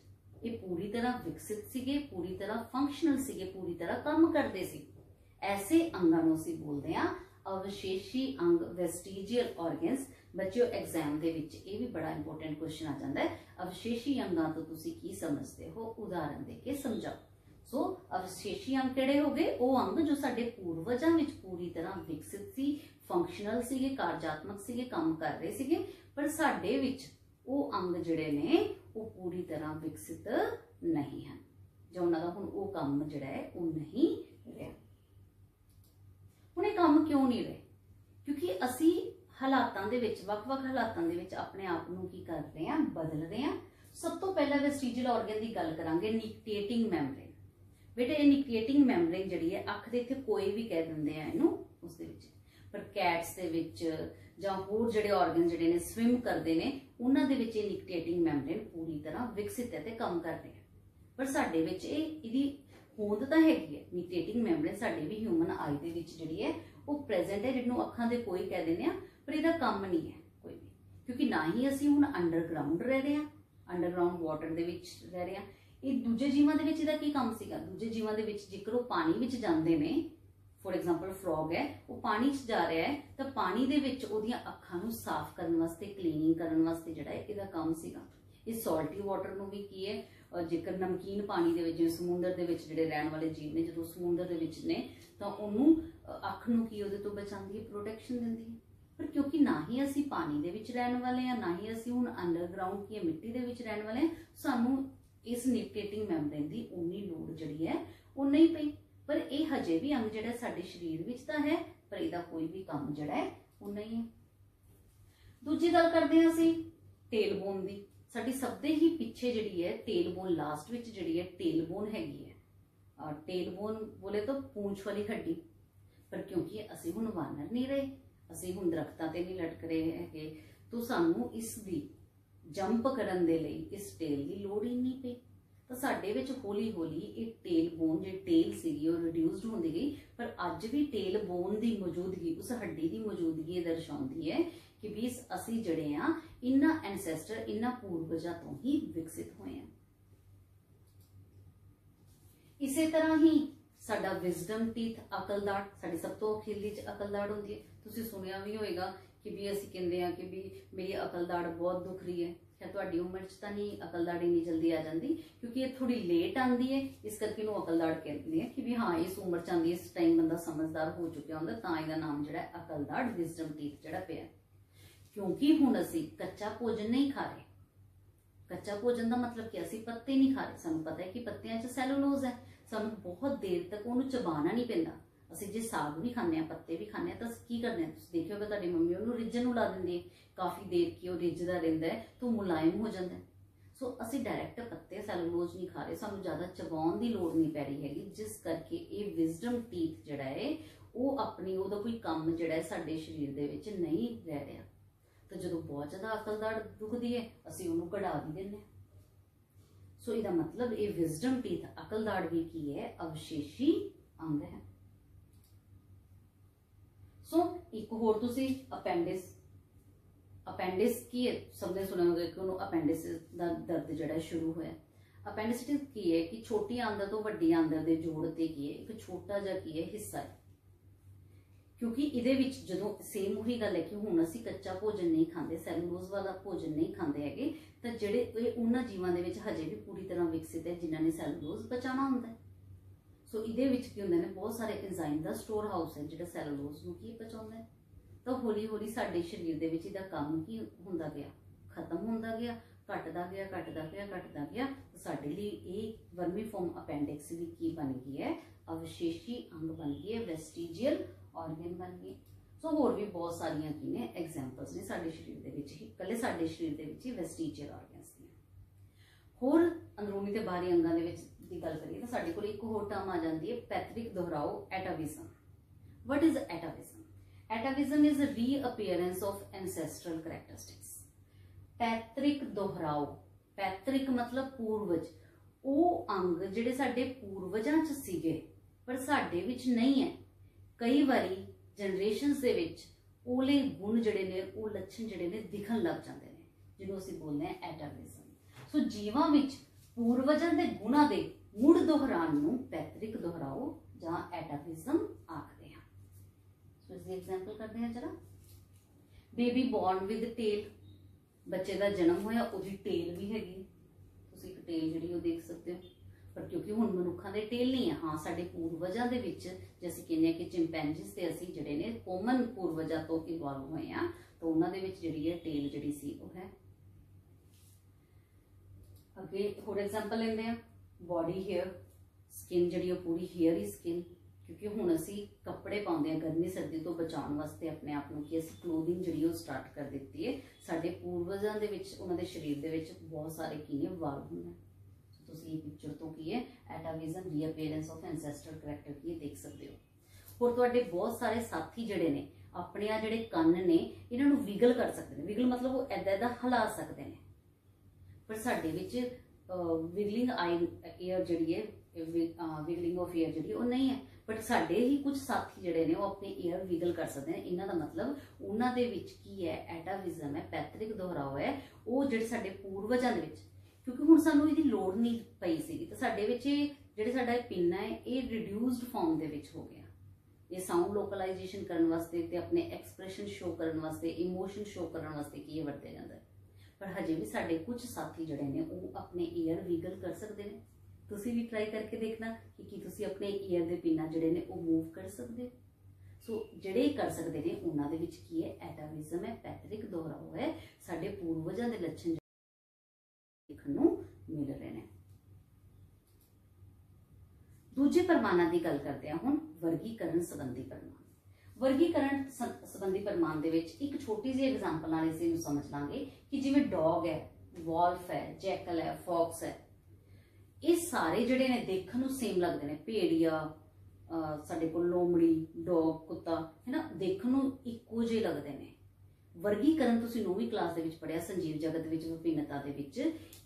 ਇਹ ਪੂਰੀ ਤਰ੍ਹਾਂ ਵਿਕਸਿਤ ਸੀਗੇ, ਪੂਰੀ ਤਰ੍ਹਾਂ ਫੰਕਸ਼ਨਲ ਸੀਗੇ, ਪੂਰੀ ਤਰ੍ਹਾਂ ਕੰਮ ਕਰਦੇ ਸੀ। ਐਸੇ ਅੰਗਾਂ ਨੂੰ ਅਸੀਂ ਬੋਲਦੇ ਹਾਂ अवशेषी अंग, वेस्टिजियल ऑर्गन्स। बच्चों एग्जाम ਦੇ ਵਿੱਚ ਇਹ ਵੀ ਬੜਾ ਇੰਪੋਰਟੈਂਟ ਕੁਐਸਚਨ ਆ ਜਾਂਦਾ ਹੈ, अवशेषी अंगां ਤੋਂ ਤੁਸੀਂ ਕੀ ਸਮਝਦੇ ਹੋ? ਉਦਾਹਰਨ ਦੇ ਕੇ ਸਮਝਾਓ। ਸੋ अवशेषी अंग ਕਿਹੜੇ ਹੋ ਗਏ? ਉਹ ਅੰਗ ਜੋ ਸਾਡੇ ਪੂਰਵਜਾਂ ਵਿੱਚ ਪੂਰੀ ਤਰ੍ਹਾਂ ਵਿਕਸਿਤ ਸੀ, ਫੰਕਸ਼ਨਲ ਸੀਗੇ, ਕਾਰਜਾਤਮਕ ਸੀਗੇ, ਕੰਮ ਕਰ ਰਹੇ ਸੀਗੇ, ਪਰ ਸਾਡੇ ਵਿੱਚ ਉਹ ਅੰਗ ਜਿਹੜੇ ਨੇ ਉਹ ਪੂਰੀ ਤਰ੍ਹਾਂ ਵਿਕਸਿਤ ਨਹੀਂ ਹਨ, ਜੋ ਉਹਨਾਂ ਦਾ ਹੁਣ ਉਹ ਕੰਮ ਜਿਹੜਾ ਹੈ ਉਹ ਨਹੀਂ ਰਿਹਾ। ਹੁਣ ਇਹ ਕੰਮ ਕਿਉਂ ਨਹੀਂ ਰਹੇ? ਕਿਉਂਕਿ ਅਸੀਂ ਹਾਲਾਤਾਂ ਦੇ ਵਿੱਚ, ਵੱਖ-ਵੱਖ ਹਾਲਾਤਾਂ ਦੇ ਵਿੱਚ ਆਪਣੇ ਆਪ ਨੂੰ ਕੀ ਕਰ ਰਹੇ ਹਾਂ? ਬਦਲ ਰਹੇ ਹਾਂ। ਸਭ ਤੋਂ ਪਹਿਲਾਂ ਵੈਸਟੀਜੀਅਲ ਆਰਗਨ ਦੀ ਗੱਲ ਕਰਾਂਗੇ, ਨਿਕਟੇਟਿੰਗ ਮੈਮਬ੍ਰੇਨ। ਬੇਟਾ ਇਹ ਨਿਕਟੇਟਿੰਗ ਮੈਮਬ੍ਰੇਨ ਜਿਹੜੀ ਹੈ, ਅੱਖ ਦੇ ਇੱਥੇ ਕੋਈ ਵੀ ਕਹਿ ਦਿੰਦੇ ਆ ਇਹਨੂੰ, ਉਸ ਦੇ ਵਿੱਚ, ਪਰ ਕੈਟਸ ਦੇ ਵਿੱਚ ਜਾਂ ਹੋਰ ਜਿਹੜੇ ਆਰਗਨ ਜਿਹੜੇ ਨੇ ਸਵਿਮ ਕਰਦੇ ਨੇ, ਉਹਨਾਂ ਦੇ ਵਿੱਚ ਇਹ ਨਿਕਟੇਟਿੰਗ ਮੈਮਬ੍ਰੇਨ ਪੂਰੀ ਤਰ੍ਹਾਂ ਵਿਕਸਿਤ ਹੈ ਤੇ ਕੰਮ ਕਰ ਰਹੇ ਹੈ। ਪਰ ਸਾਡੇ ਵਿੱਚ ਇਹਦੀ ਹੋਂਦ ਤਾਂ ਹੈਗੀ ਹੈ। ਨਿਕਟੇਟਿੰਗ ਮੈਮਬ੍ਰੇਨ ਸਾਡੇ ਵੀ ਹਿਊਮਨ ਆਈ ਦੇ ਵਿੱਚ ਜਿਹੜੀ ਹੈ ਉਹ ਪ੍ਰੈਜ਼ੈਂਟ ਹੈ, ਜਿਹਨੂੰ ਅੱਖਾਂ ਦੇ ਕੋਈ ਕਹਿ ਦਿੰਦੇ ਆ, ਪਰ ਇਹਦਾ ਕੰਮ ਨਹੀਂ ਹੈ ਕੋਈ ਵੀ, ਕਿਉਂਕਿ ਨਾ ਹੀ ਅਸੀਂ ਹੁਣ ਅੰਡਰਗਰਾਉਂਡ ਰਹਿ ਰਹੇ ਹਾਂ, ਅੰਡਰਗਰਾਉਂਡ ਵਾਟਰ ਦੇ ਵਿੱਚ ਰਹਿ ਰਹੇ ਹਾਂ। ਇਹ ਦੂਜੇ ਜੀਵਾਂ ਦੇ ਵਿੱਚ ਇਹਦਾ ਕੀ ਕੰਮ ਸੀਗਾ? ਦੂਜੇ ਜੀਵਾਂ ਦੇ ਵਿੱਚ ਜੇਕਰ ਉਹ ਪਾਣੀ ਵਿੱਚ ਜਾਂਦੇ ਨੇ, ਫੋਰ ਐਗਜ਼ਾਮਪਲ ਫਰੋਗ ਹੈ, ਉਹ ਪਾਣੀ 'ਚ ਜਾ ਰਿਹਾ ਹੈ, ਤਾਂ ਪਾਣੀ ਦੇ ਵਿੱਚ ਉਹਦੀਆਂ ਅੱਖਾਂ ਨੂੰ ਸਾਫ਼ ਕਰਨ ਵਾਸਤੇ, ਕਲੀਨਿੰਗ ਕਰਨ ਵਾਸਤੇ ਜਿਹੜਾ ਹੈ ਇਹਦਾ ਕੰਮ ਸੀਗਾ। ਇਹ ਸਾਲਟੀ ਵਾਟਰ ਨੂੰ ਵੀ ਕੀ ਹੈ, ਜੇਕਰ ਨਮਕੀਨ ਪਾਣੀ ਦੇ ਵਿੱਚ, ਜਿਵੇਂ ਸਮੁੰਦਰ ਦੇ ਵਿੱਚ ਜਿਹੜੇ ਰਹਿਣ ਵਾਲੇ ਜੀਵ ਨੇ, ਜਦੋਂ ਸਮੁੰਦਰ ਦੇ ਵਿੱਚ ਨੇ ਤਾਂ ਉਹਨੂੰ ਅੱਖ ਨੂੰ ਕੀ ਉਹਦੇ ਤੋਂ ਬਚਾਉਂਦੀ ਹੈ, ਪ੍ਰੋਟੈਕਸ਼ਨ ਦਿੰਦੀ ਹੈ। ਪਰ ਕਿਉਂਕਿ ਨਾ ਹੀ ਅਸੀਂ ਪਾਣੀ ਦੇ ਵਿੱਚ ਰਹਿਣ ਵਾਲੇ ਹਾਂ, ਨਾ ਹੀ ਅਸੀਂ ਹੁਣ ਅੰਡਰਗਰਾਉਂਡ ਕੀ ਮਿੱਟੀ ਦੇ ਵਿੱਚ ਰਹਿਣ ਵਾਲੇ ਹਾਂ, ਸਾਨੂੰ ਇਸ ਨਿਕਟੇਟਿੰਗ ਮੈਮਬ੍ਰੇਨ ਦੀ ਉਨੀ ਲੋੜ ਜਿਹੜੀ ਹੈ ਉਹ ਨਹੀਂ ਪਈ। ਪਰ ਇਹ ਹਜੇ ਵੀ ਅੰਗ ਜਿਹੜਾ ਸਾਡੇ ਸਰੀਰ ਵਿੱਚ ਤਾਂ ਹੈ, ਪਰ ਇਹਦਾ ਕੋਈ ਵੀ ਕੰਮ ਜਿਹੜਾ ਹੈ ਉਹ ਨਹੀਂ ਹੈ। ਦੂਜੀ ਗੱਲ ਕਰਦੇ ਹਾਂ ਅਸੀਂ ਟੇਲਬੋਨ ਦੀ। ਸਾਡੀ ਸਭ ਦੇ ਹੀ ਪਿੱਛੇ ਜਿਹੜੀ ਹੈ ਟੇਲਬੋਨ, ਲਾਸਟ ਵਿੱਚ ਜਿਹੜੀ ਹੈ ਟੇਲਬੋਨ ਹੈਗੀ ਹੈ। ਟੇਲਬੋਨ ਬੋਲੇ ਤਾਂ ਪੂੰਛ ਵਾਲੀ ਹੱਡੀ, ਪਰ ਕਿਉਂਕਿ ਅਸੀਂ ਹੁਣ ਵਾਨਰ ਨਹੀਂ ਰਹੇ, ਅਸੀਂ ਹੁਣ ਦਰਖਤਾਂ ਤੇ ਨਹੀਂ ਲਟਕ ਰਹੇ ਹੈਗੇ, ਤਾਂ ਸਾਨੂੰ ਇਸ ਦੀ ਜੰਪ ਕਰਨ ਦੇ ਲਈ ਇਸ ਟੇਲ ਦੀ ਲੋੜ ਹੀ ਨਹੀਂ ਪਈ। ਤਾਂ ਸਾਡੇ ਵਿੱਚ ਹੌਲੀ ਹੌਲੀ ਇਹ ਟੇਲਬੋਨ, ਜਿਹੜੀ ਟੇਲ ਸੀਗੀ ਉਹ ਰਿਡਿਊਸਡ ਹੁੰਦੀ ਗਈ, ਪਰ ਅੱਜ ਵੀ ਟੇਲਬੋਨ ਦੀ ਮੌਜੂਦਗੀ, ਉਸ ਹੱਡੀ ਦੀ ਮੌਜੂਦਗੀ ਦਰਸਾਉਂਦੀ ਹੈ ਕਿ ਵੀ ਅਸੀਂ ਜਿਹੜੇ ਆ ਇਹਨਾਂ ਐਂਸੈਸਟਰ, ਇਹਨਾਂ ਪੂਰਵਜਾਂ ਤੋਂ ਹੀ ਵਿਕਸਿਤ ਹੋਏ ਆ। ਇਸੇ ਤਰ੍ਹਾਂ ਹੀ ਸਾਡਾ ਵਿਜ਼ਡਮ ਟੀਥ, ਅਕਲ ਦਾੜ, ਸਾਡੀ ਸਭ ਤੋਂ ਅਖੀਰਲੀ ਚ ਅਕਲ ਦਾੜ ਹੁੰਦੀ ਹੈ। ਤੁਸੀਂ ਸੁਣਿਆ ਵੀ ਹੋਏਗਾ ਕਿ ਵੀ ਅਸੀਂ ਕਹਿੰਦੇ ਆ ਕਿ ਵੀ ਮੇਰੀ ਅਕਲ ਦਾੜ ਬਹੁਤ ਦੁਖ ਰਹੀ ਹੈ। क्या ਤੁਹਾਡੀ ਉਮਰ 'ਚ ਤਾਂ ਨਹੀਂ ਅਕਲ ਦਾੜ ਇੰਨੀ ਜਲਦੀ ਆ ਜਾਂਦੀ, ਕਿਉਂਕਿ ਇਹ ਥੋੜੀ ਲੇਟ ਆਉਂਦੀ ਹੈ, ਇਸ ਕਰਕੇ ਇਹਨੂੰ ਅਕਲ ਦਾੜ ਕਹਿੰਦੇ ਆ ਕਿ ਵੀ ਹਾਂ ਇਸ ਉਮਰ 'ਚ ਆਉਂਦੀ, ਇਸ ਟਾਈਮ ਬੰਦਾ ਸਮਝਦਾਰ ਹੋ ਚੁੱਕਿਆ ਹੁੰਦਾ, ਤਾਂ ਇਹਦਾ ਨਾਮ ਜਿਹੜਾ ਅਕਲ ਦਾੜ, ਵਿਜ਼ਡਮ ਟੀਥ ਜਿਹੜਾ ਪਿਆ। ਕਿਉਂਕਿ ਹੁਣ ਅਸੀਂ ਕੱਚਾ ਭੋਜਨ ਨਹੀਂ ਖਾ ਰਹੇ। ਕੱਚਾ ਭੋਜਨ ਦਾ ਮਤਲਬ ਕਿ ਅਸੀਂ ਪੱਤੇ ਨਹੀਂ ਖਾ ਰਹੇ। ਸਾਨੂੰ ਪਤਾ ਹੈ ਕਿ ਪੱਤਿਆਂ 'ਚ ਸੈਲੂਲੋਜ਼ ਹੈ, ਸਾਨੂੰ ਬਹੁਤ ਦੇਰ ਤੱਕ ਉਹਨੂੰ ਚਬਾਉਣਾ ਨਹੀਂ ਪੈਂਦਾ। ਅਸੀਂ ਜੇ ਸਾਗ ਵੀ ਖਾਂਦੇ ਆ, ਪੱਤੇ ਵੀ ਖਾਂਦੇ ਆ, ਤਾਂ ਅਸੀਂ ਕੀ ਕਰਦੇ ਹਾਂ? ਤੁਸੀਂ ਦੇਖਿਆ ਹੋਗਾ ਤੁਹਾਡੀ ਮੰਮੀ ਉਹਨੂੰ ਰਿੱਝਣ ਨੂੰ ਲਾ ਦਿੰਦੀ ਹੈ, ਕਾਫੀ ਦੇਰ ਕਿ ਉਹ ਰਿੱਝਦਾ ਰਹਿੰਦਾ ਹੈ ਤਾਂ ਮੁਲਾਇਮ ਹੋ ਜਾਂਦਾ ਹੈ। ਸੋ ਅਸੀਂ ਡਾਇਰੈਕਟ ਪੱਤੇ, ਸੈਲੂਲੋਜ਼ ਨਹੀਂ ਖਾ ਰਹੇ, ਸਾਨੂੰ ਜ਼ਿਆਦਾ ਚਬਾਉਣ ਦੀ ਲੋੜ ਨਹੀਂ ਪੈ ਰਹੀ ਹੈਗੀ, ਜਿਸ ਕਰਕੇ ਇਹ ਵਿਜ਼ਡਮ ਟੀਥ ਜਿਹੜਾ ਹੈ ਉਹ ਆਪਣੀ, ਉਹਦਾ ਕੋਈ ਕੰਮ ਜਿਹੜਾ ਹੈ ਸਾਡੇ ਸਰੀਰ ਦੇ ਵਿੱਚ ਨਹੀਂ ਰਹਿ ਰਿਹਾ। ਤਾਂ ਜਦੋਂ ਬਹੁਤ ਜ਼ਿਆਦਾ ਅਕਲ ਦਾੜ ਦੁਖਦੀ ਹੈ ਅਸੀਂ ਉਹਨੂੰ ਕਢਾ ਵੀ ਦਿੰਦੇ ਹਾਂ। ਸੋ ਇਹਦਾ ਮਤਲਬ ਇਹ ਵਿਜ਼ਡਮ ਟੀਥ, ਅਕਲ ਦਾੜ ਵੀ ਕੀ ਹੈ? ਅਵਸ਼ੇਸ਼ੀ ਅੰਗ ਹੈ। ਸੋ ਇੱਕ ਹੋਰ ਤੁਸੀਂ ਅਪੈਂਡਿਸ, ਅਪੈਂਡਿਸ ਕੀ ਹੈ? ਸਭ ਨੇ ਸੁਣਿਆ ਹੋਗਾ ਕਿ ਉਹਨੂੰ ਅਪੈਂਡਿਸ ਦਾ ਦਰਦ ਜਿਹੜਾ ਸ਼ੁਰੂ ਹੋਇਆ। ਅਪੈਂਡਿਸਿਟਿਸ ਕੀ ਹੈ ਕਿ ਛੋਟੀ ਆਂਦਰ ਤੋਂ ਵੱਡੀ ਆਂਦਰ ਦੇ ਜੋੜ ਤੇ ਕੀ ਹੈ ਇੱਕ ਛੋਟਾ ਜਿਹਾ ਕੀ ਹੈ ਹਿੱਸਾ ਹੈ। क्योंकि इहदे विच जदों सेम वही गल है कि हुण असीं कच्चा भोजन नहीं खांदे, सैलूलोज वाला भोजन नहीं खांदे हैगे, तां जिहड़े उन्हां जीवां दे विच हजे भी पूरी तरह विकसित है जिन्हां ने सैलूलोज बचाना हुंदा है। सो इहदे विच की हुंदा ने बहुत सारे एंजाइम दा स्टोर हाउस है जिहड़ा सैलूलोज नूं की पचाउंदा है। तो हौली हौली साडे शरीर दे विच इहदा काम की हुंदा गया, खत्म हुंदा गया, घटदा गया, घटदा गया, घटदा गया। तो साडे लई इह वर्मीफॉर्म अपेंडिक्स भी की बन गई है, अवशेषी अंग बन गई है, वेस्टिजियल ऑर्गन बन गए। सो होर भी बहुत सारियां की ने एग्जाम्पल्स ने साडे शरीर दे विच ही, कल्ले साडे शरीर दे विच ही वेस्टिजियल ऑर्गन्स दी। होर अंदरूनी ते बाहरी अंगां दे विच दी गल करिए तो साडे कोल एक होर टर्म आ जांदी है पैथरिक दोहराओ, atavism. What is atavism? Atavism is a reappearance of ancestral characteristics। पैतृक दोहराओ, पैतृक मतलब पूर्वज, ਉਹ अंग ਜਿਹੜੇ ਸਾਡੇ पूर्वजां च ਸੀਗੇ पर ਸਾਡੇ ਵਿੱਚ नहीं है। कई ਵਾਰੀ जनरेशनस ਦੇ ਵਿੱਚ ਉਹਲੇ ਗੁਣ ਜਿਹੜੇ ਨੇ, ਉਹ ਲੱਛਣ ਜਿਹੜੇ ਨੇ ਦਿਖਣ ਲੱਗ ਜਾਂਦੇ ਨੇ, ਜਿਹਨੂੰ ਅਸੀਂ ਬੋਲਦੇ ਹਾਂ ਐਟਾਵਿਜ਼ਮ। ਸੋ ਜੀਵਾਂ ਵਿੱਚ पूर्वजां ਦੇ ਗੁਣਾਂ ਦੇ ਮੁੜ ਦੁਹਰਾਉਣ ਨੂੰ ਪੈਤ੍ਰਿਕ ਦੁਹਰਾਓ ਜਾਂ ਐਟਾਵਿਜ਼ਮ ਆਖਦੇ ਹਾਂ। सो इसकी एग्जाम्पल करते हैं जरा। बेबी बॉर्न विद टेल, बच्चे का जन्म होया उसकी टेल भी हैगी, तुसीं एक टेल जिहड़ी वो देख सकते हो, पर क्योंकि हुण मनुक्खां दे टेल नहीं है। हाँ, साडे पूर्वजां दे विच जे असीं कहने कि चिंपैंजीज ते असीं जिहड़े ने कॉमन पूर्वजां तो इवॉल्व होए आ, तो उन्हां दे विच जिहड़ी है टेल जिहड़ी सी वो है। अगे होर एग्जाम्पल लैंदे आ, बॉडी हेयर, स्किन जिहड़ी वो पूरी हेयर ही स्किन, क्योंकि हुण असीं कपड़े पाउंदे आ गर्मी सर्दी तो बचाउण वास्ते अपने आप नूं कि असीं क्लोथिंग जिहड़ी वो स्टार्ट कर दित्ती है। साडे पूर्वजां दे विच उन्हां दे शरीर दे विच बहुत सारे की ने वाल हुंदे। तुसीं ये पिक्चर तो की है एटाविज्म, रीअपीयरेंस ऑफ एंसेस्ट्रल करैक्टर की देख सकते हो। होर तुहाडे बहुत सारे साथी जिहड़े ने अपने आ जिहड़े कंन ने इन्हां नूं विगल कर सकदे ने। विगल मतलब वो ऐदा ऐदा हिला सकदे ने, पर साडे विच विगलिंग एयर जिहड़ी है, विगलिंग ऑफ एयर जिहड़ी वो नहीं है। बट साडे ही कुछ साथी जिहड़े ने वो अपने एयर विगल कर सकते हैं। इन्हां दा मतलब उन्हां दे विच की है एटाविज्म है, पैतृक दोहराव है, वो जिहड़े साडे पूर्वजां दे विच, क्योंकि हुण सानूं इहदी लोड़ नहीं पई सीगी, तो साडे विच जिहड़े साडा पिन है ये रिड्यूस्ड फॉर्म दे विच हो गया। ये साउंड लोकलाइजेशन करने वास्ते ते अपने एक्सप्रैशन शो करने वास्ते, इमोशन शो करने वास्ते की वरते जाता है। पर हजे भी साडे कुछ साथी जिहड़े ने वो अपने ईयर विगल कर सकते हैं। तुसीं भी ट्राई करके देखना कि तुसीं अपने ईयर दे पिन्ना जिहड़े ने वो मूव कर सकते हो। सो जिहड़े कर सकते हैं उन्हां दे विच की है एटाविज्म है, पैतृक दोहराव है, साडे पूर्वजां दे लक्षण देखण नूं मिल रहे हैं। दूजे प्रमाणां दी गल करते हैं हुण, वर्गीकरण संबंधी प्रमाण। वर्गीकरण संबंधी प्रमाण दे विच एक छोटी जी एग्जाम्पल नाल इस नूं समझ लांगे कि जिवें डॉग है, वॉल्फ है, जैकल है, फॉक्स है, ये सारे जिहड़े ने देखण नूं सेम लगदे ने। भेड़िया, साडे कोल लोमड़ी, डॉग, कुत्ता है ना, देखण नूं इक्को जिहे लगदे ने। वर्गीकरण तुसीं 9वीं क्लास दे विच पढ़िया संजीव जगत विच विभिन्नता दे विच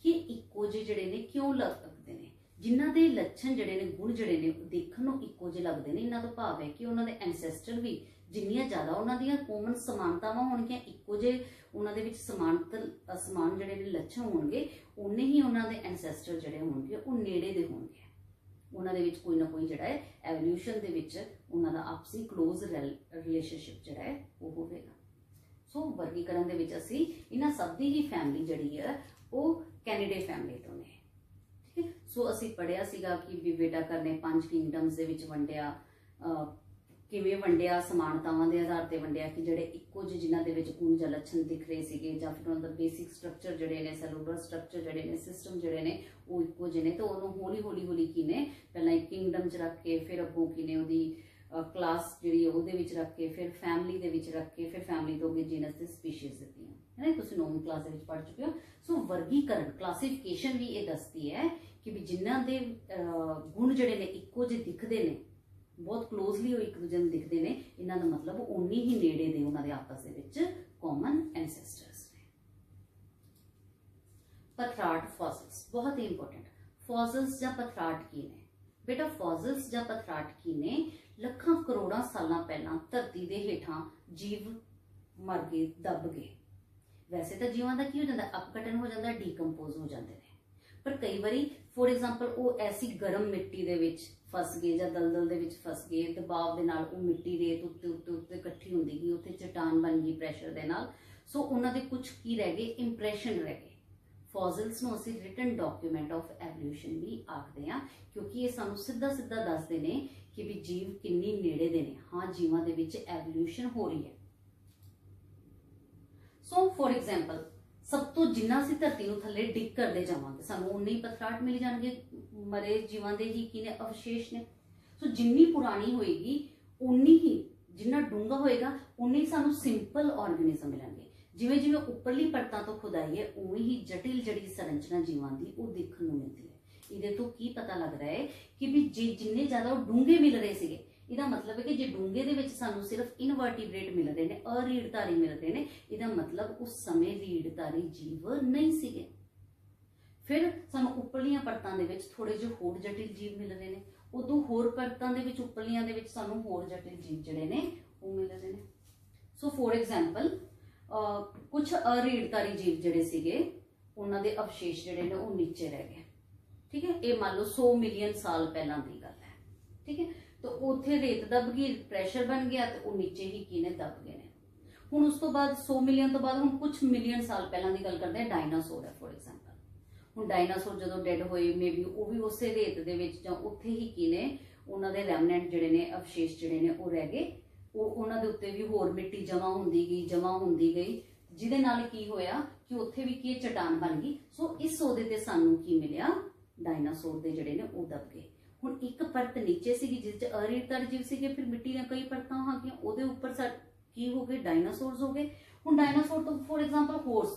कि इक्को जिहे जिहड़े ने क्यों लगदे ने, जिन्हां दे लक्षण जिहड़े ने, गुण जिहड़े ने देखण नूं इक्को जिहे लगदे ने। इन्हां दा भाव है कि उन्हां दे एंसेस्टर भी जिन्नियां ज़्यादा उन्हां दियां कॉमन समानतावां होणगीਆਂ, इक्को जिहे उन्हां दे विच समान जिहड़े ने लक्षण होणगे, उन्ने ही उन्हां दे एंसेस्टर जिहड़े होणगे वो नेड़े दे होणगे। उन्हां दे विच कोई ना कोई जिहड़ा है एवोल्यूशन दे विच उन्हां दा आपसी क्लोज रिलेशनशिप जिहड़ा है वो होवेगा। सो वर्गीकरण दे विच असीं इन्हां सब दी ही फैमिली जिहड़ी है वो कैनिडे फैमिली तो ने। ठीक है, सो असीं पढ़िया सीगा कि विवेटाकर ने 5 किंगडम्स दे विच वंडिया, किवें वंडिया, समानतावां दे आधार ते वंडिया कि जिहड़े इक्को ਜਿਹੇ जिन्हां दे विच गुण ਜਾਂ ਲੱਛਣ दिख रहे ਸੀਗੇ, ਜਾਂ ਫਿਰ ਉਹਨਾਂ ਦਾ ਬੇਸਿਕ ਸਟਰਕਚਰ ਜਿਹੜੇ ਨੇ, ਸੈਲੂਲਰ ਸਟਰਕਚਰ ਜਿਹੜੇ ਨੇ, ਸਿਸਟਮ ਜਿਹੜੇ ਨੇ ਉਹ ਇੱਕੋ ਜਿਹੇ ਨੇ। ਤਾਂ ਉਹਨੂੰ ਹੌਲੀ ਹੌਲੀ ਕੀ ਨੇ ਪਹਿਲਾਂ ਇੱਕ ਕਿੰਗਡਮ 'ਚ ਰੱਖ ਕੇ, ਫਿਰ ਅੱਗੋਂ ਕੀ ਨੇ ਉਹਦੀ ਕਲਾਸ ਜਿਹੜੀ ਉਹਦੇ ਵਿੱਚ ਰੱਖ ਕੇ, ਫਿਰ ਫੈਮਿਲੀ ਦੇ ਵਿੱਚ ਰੱਖ ਕੇ, ਫਿਰ ਫੈਮਿਲੀ ਤੋਂ ਅੱਗੇ ਜੀਨਸ ਤੇ ਸਪੀਸ਼ੀਜ਼ ਦਿੱਤੀਆਂ ਹੈ ਨਾ। ਤੁਸੀਂ 9ਵੀਂ ਕਲਾਸ ਦੇ ਵਿੱਚ ਪੜ੍ਹ ਚੁੱਕੇ ਹੋ। ਸੋ ਵਰਗੀਕਰਨ ਕਲਾਸੀਫਿਕੇਸ਼ਨ ਵੀ ਇਹ ਦੱਸਦੀ ਹੈ ਕਿ ਵੀ ਜਿਨ੍ਹਾਂ ਦੇ ਗੁਣ ਜਿਹੜੇ ਨੇ ਇੱਕੋ ਜਿਹੇ ਦਿਖਦੇ ਨੇ, बहुत क्लोजली एक दूजे में दिखते हैं, इन्हां दा मतलब उन्नी ही नेड़े दे उन्हां दे आपस दे विच कॉमन एंसेस्टर्स ने। पथराट फॉसिल्स बहुत ही इंपॉर्टेंट। फॉसिल्स या पथराट की ने बेटा? फॉसिल्स या पथराट की ने लखां करोड़ां सालां पहलां धरती दे हेठां जीव मर गए, दब गए। वैसे तो जीवां दा की हो जांदा, अपकटन हो जांदा, डीकंपोज हो जांदे ने, पर कई बारी फॉर एग्जाम्पल वो ऐसी गर्म मिट्टी दे विच फस गए ਜਾਂ ਦਲਦਲ ਦੇ ਵਿੱਚ ਫਸ ਗਏ, ਦਬਾਅ ਦੇ ਨਾਲ ਉਹ ਮਿੱਟੀ ਰੇਤ ਉੱਤੇ ਉੱਤੇ ਉੱਤੇ ਇਕੱਠੀ ਹੁੰਦੀ ਗਈ, ਉੱਥੇ ਚਟਾਨ ਬਣ ਗਈ ਪ੍ਰੈਸ਼ਰ ਦੇ ਨਾਲ। ਸੋ ਉਹਨਾਂ ਦੇ ਕੁਝ ਕੀ ਰਹਿ ਗਏ, ਇੰਪ੍ਰੈਸ਼ਨ ਰਹਿ ਗਏ। ਫੋਸਿਲਸ ਨੂੰ ਅਸੀਂ ਰਿਟਨ ਡਾਕੂਮੈਂਟ ਆਫ ਐਵੋਲੂਸ਼ਨ ਵੀ ਆਖਦੇ ਹਾਂ, ਕਿਉਂਕਿ ਇਹ ਸਾਨੂੰ ਸਿੱਧਾ ਸਿੱਧਾ ਦੱਸਦੇ ਨੇ ਕਿ ਵੀ ਜੀਵ ਕਿੰਨੀ ਨੇੜੇ ਦੇ ਨੇ। ਹਾਂ, ਜੀਵਾਂ ਦੇ ਵਿੱਚ ਐਵੋਲੂਸ਼ਨ ਹੋ ਰਹੀ ਹੈ। ਸੋ ਫॉर एग्जांपल सब तो जिन्ना सी धरती नूं थल्ले डिग करते जावांगे सानूं उन्ने ही पथराट मिल जाणगे, मरे जीवां दे ही की ने अवशेष ने। सो जिन्नी पुरानी होएगी उन्नी ही, जिन्ना डूंगा होएगा उन्नी सानूं सिंपल ऑर्गेनिज्म मिलणगे। जिवें जिवें उपरली परतां तो खुदाई है उवें ही जटिल जड़ी संरचना जीवां दी वो देखण नूं मिलदी है। इहदे तो की पता लग रहा है कि भी जिन्ने ज़्यादा डूंगे मिल रहे सीगे, ਇਹਦਾ मतलब है कि जे डूंगे ਦੇ ਵਿੱਚ ਸਾਨੂੰ सिर्फ इनवर्टिब्रेट मिल रहे हैं, अरीड़धारी मिल रहे हैं, ਇਹਦਾ मतलब उस समय रीड़धारी जीव नहीं ਸੀਗੇ। फिर ਸਾਨੂੰ ਉੱਪਰਲੀਆਂ ਪਰਤਾਂ ਦੇ ਵਿੱਚ ਥੋੜੇ ਜਿਹੇ ਹੋਰ ਜਟਿਲ ਜੀਵ ਮਿਲ ਰਹੇ ਨੇ, ਉਦੋਂ ਹੋਰ ਪਰਤਾਂ ਦੇ ਵਿੱਚ ਉੱਪਰਲੀਆਂ ਦੇ ਵਿੱਚ ਸਾਨੂੰ ਹੋਰ ਜਟਿਲ ਜੀਵ ਜਿਹੜੇ ਨੇ ਉਹ ਮਿਲ ਰਹੇ ਨੇ। ਸੋ ਫॉर एग्जांपल ਕੁਝ ਅਰੀੜਧਾਰੀ ਜੀਵ ਜਿਹੜੇ ਸੀਗੇ ਉਹਨਾਂ ਦੇ ਅਵਸ਼ੇਸ਼ ਜਿਹੜੇ ਨੇ ਉਹ ਨੀਚੇ ਰਹਿ ਗਏ। ਠੀਕ ਹੈ, ਇਹ ਮੰਨ ਲਓ 100 ਮਿਲੀਅਨ ਸਾਲ ਪਹਿਲਾਂ ਦੀ ਗੱਲ ਹੈ। ਠੀਕ ਹੈ, तो उत्थे रेत दब गई, प्रैशर बन गया, तो वो नीचे ही की ने दब गए ने। हुण उस तो बाद 100 मिलियन तो बाद हुण कुछ मिलियन साल पहला की गल करते हैं, डायनासोर है फॉर एग्जांपल। हुण डायनासोर जदों डेड होए मे बी वो भी उस रेत दे विच जां उत्थे ही की ने उन्हां दे रेमनेंट जिहड़े ने अवशेष जिहड़े ने वो रह गए। वो उन्हां दे उत्ते भी होर मिट्टी जमा हुंदी गई जिहदे नाल की होया कि उत्थे भी की चट्टान बन गई। सो इस ओहदे ते सानूं की मिलिया, डायनासोर दे जिहड़े ने वो दब गए। हुण एक परत नीचे सी जिस च अरीड़धारी जीव सीगे, फिर मिट्टी दी कई परतां आ गईयां, ओहदे उपर की हो गए, डायनासोर्स हो गए। हुण डायनासोर तो फॉर एग्जांपल हॉर्स,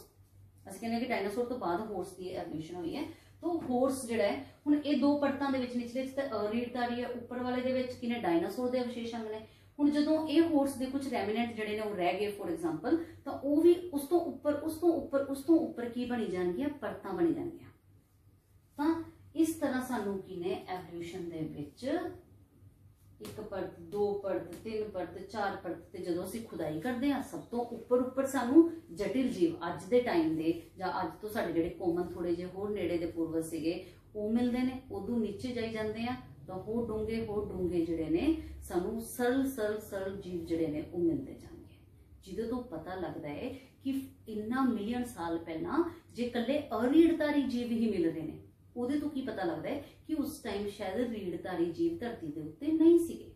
ਅਸੀਂ ਕਹਿੰਦੇ कि डायनासोर तो बाद हॉर्स की एवोल्यूशन हुई है। तो हॉर्स जिहड़ा है हुण ये दो परतां दे विच निचले च अरीड़धारी है, उपर वाले दे विच किने डायनासोर दे अवशेष अंग ने। हुण जदों ये हॉर्स दे कुछ रेमिनेंट जिहड़े ने वो रह गए फॉर एग्जांपल, तो वो भी उस तो उपर की बनी जाणगीआं, परतां बनी जाणगीआं। तां इस तरह सानू की ने एवोल्यूशन दे विच एक परत, दो परत, 3 परत, 4 परत ते जदों असीं खुदाई करदे हां सब तो उपर सानू जटिल जीव अज दे टाइम दे जां अज तो साडे जिहड़े कॉमन थोड़े जे होर नेड़े दे पूर्वज सीगे वो मिलदे ने। उदों नीचे जाई जांदे आ तां होर डूंगे जिहड़े ने सानू सरल जीव जिहड़े ने वो मिलदे जाणगे, जिहदे तो पता लगदा है कि इन्ना मिलियन साल पहलां जे कल्ले अरीड़धारी जीव ही मिल रहे ने, ਉਹਦੇ ਤੋਂ ਕੀ ਪਤਾ ਲੱਗਦਾ ਹੈ ਕਿ ਉਸ ਟਾਈਮ ਸ਼ਾਇਦ ਰੀੜਧਾਰੀ ਜੀਵ ਧਰਤੀ ਦੇ ਉੱਤੇ ਨਹੀਂ ਸੀਗੇ।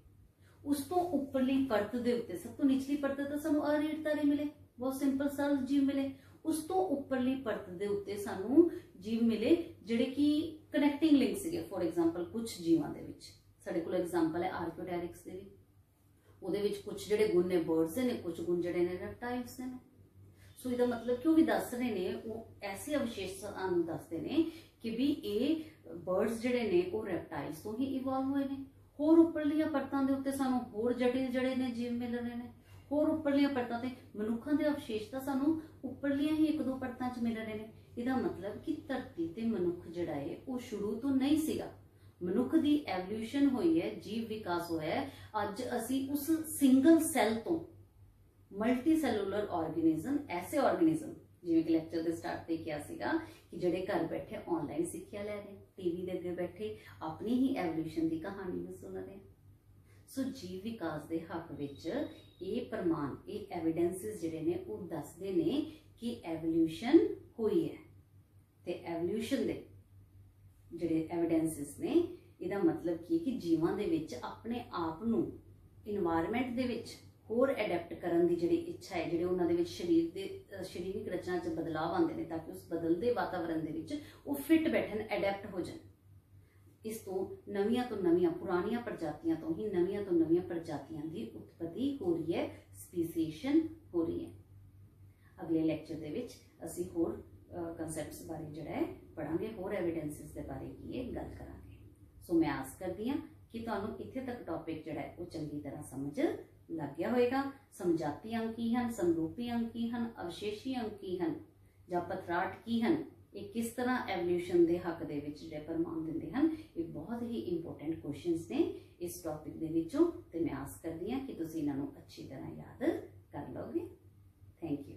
ਉਸ ਤੋਂ ਉੱਪਰਲੀ ਪਰਤ ਦੇ ਉੱਤੇ, ਸਭ ਤੋਂ ਨਿਚਲੀ ਪਰਤ ਤਾਂ ਸਾਨੂੰ ਅਰੀੜਧਾਰੀ ਮਿਲੇ, ਬਹੁਤ ਸਿੰਪਲ ਸਰਲ ਜੀਵ ਮਿਲੇ। ਉਸ ਤੋਂ ਉੱਪਰਲੀ ਪਰਤ ਦੇ ਉੱਤੇ ਸਾਨੂੰ ਜੀਵ ਮਿਲੇ ਜਿਹੜੇ ਕਿ ਕਨੈਕਟਿੰਗ ਲਿੰਕ ਸੀਗੇ। ਫॉर एग्जांपल ਕੁਝ ਜੀਵਾਂ ਦੇ ਵਿੱਚ ਸਾਡੇ ਕੋਲ ਐਗਜ਼ਾਮਪਲ ਹੈ ਆਰਕੀਓਟੈਰਿਕਸ ਦੇ ਵੀ, ਉਹਦੇ ਵਿੱਚ ਕੁਝ ਜਿਹੜੇ ਗੁਣ ਨੇ ਬਰਡਸ ਦੇ ਨੇ, ਕੁਝ ਗੁਣ ਜਿਹੜੇ ਨੇ ਰੈਪਟਾਈਲਸ ਦੇ ਨੇ। ਸੋ ਇਹਦਾ ਮਤਲਬ ਕਿ ਉਹ ਵੀ ਦੱਸ ਰਹੇ ਨੇ, ਉਹ ਐਸੇ ਅਵਸ਼ੇਸ਼ ਸਾਨੂੰ ਦੱਸਦੇ ਨੇ कि भी ये बर्ड्स जिहड़े ने वो रैप्टाइल्स तो ही इवॉल्व हुए ने। होर उपरलियां परतां दे उत्ते सानू होर जटिल जिहड़े ने जीव मिल रहे ने। होर उपरलियां परतां ते मनुखां दे अवशेष तां सानू उपरलियां ही 1-2 परतां च मिल रहे ने। इहदा मतलब कि धरती ते मनुख जिहड़ा है वो शुरू तो नहीं सीगा, मनुख दी एवोल्यूशन हुई है, जीव विकास होया है। अज असी उस सिंगल सैल तो मल्टी सैलूलर ऑर्गेनिज्म, ऐसे ऑर्गेनिज्म जिवें कि लैक्चर के स्टार्ट ते किया सीगा कि जिहड़े घर बैठे ऑनलाइन सिक्ख्या लै रहे, टीवी के अगे बैठे अपनी ही एवोल्यूशन की कहानी में सुन रहे। सो जीव विकास के हक विच ये प्रमाण, ये एविडेंसिस जिहड़े ने वो दसदे ने कि एवोल्यूशन हुई है। ते एवोल्यूशन दे जिहड़े एविडेंसिस ने इहदा मतलब की कि जीवां दे विच अपने आप नूं इन्वायरमेंट दे विच होर एडेप्ट करन दी जिहड़ी इच्छा है, जिहड़े उन्हां दे विच शरीरिक रचना च बदलाव आंदे ने ताकि उस बदलदे वातावरण दे विच वो फिट बैठन, एडेप्ट हो जाण। इस तो नवीं पुरानियां प्रजातियां तो ही नवीं प्रजातियां की उत्पत्ति हो रही है, स्पीसीएशन हो रही है। अगले लैक्चर दे विच असीं होर कंसैप्ट्स बारे जिहड़ा है पढ़ांगे, होर एविडेंसिस दे बारे की गल करांगे। सो मैं आस करदी हां कि तुहानूं इत्थे तक टॉपिक जिहड़ा है वो चंगी तरह समझ लग गया होएगा। समझाती अंक की हैं, समरूपी अंक की हैं, अवशेषी अंक की हैं, जां पथराट की हैं, ये किस तरह एवोल्यूशन के हक दे विच जिहड़े प्रमाण दिंदे हैं, ये बहुत ही इंपोर्टेंट क्वेश्चनस ने इस टॉपिक दे विचों। ते मैं आस करदी हां कि तुसीं इन्हां नूं अच्छी तरह याद कर लोगे। Thank you.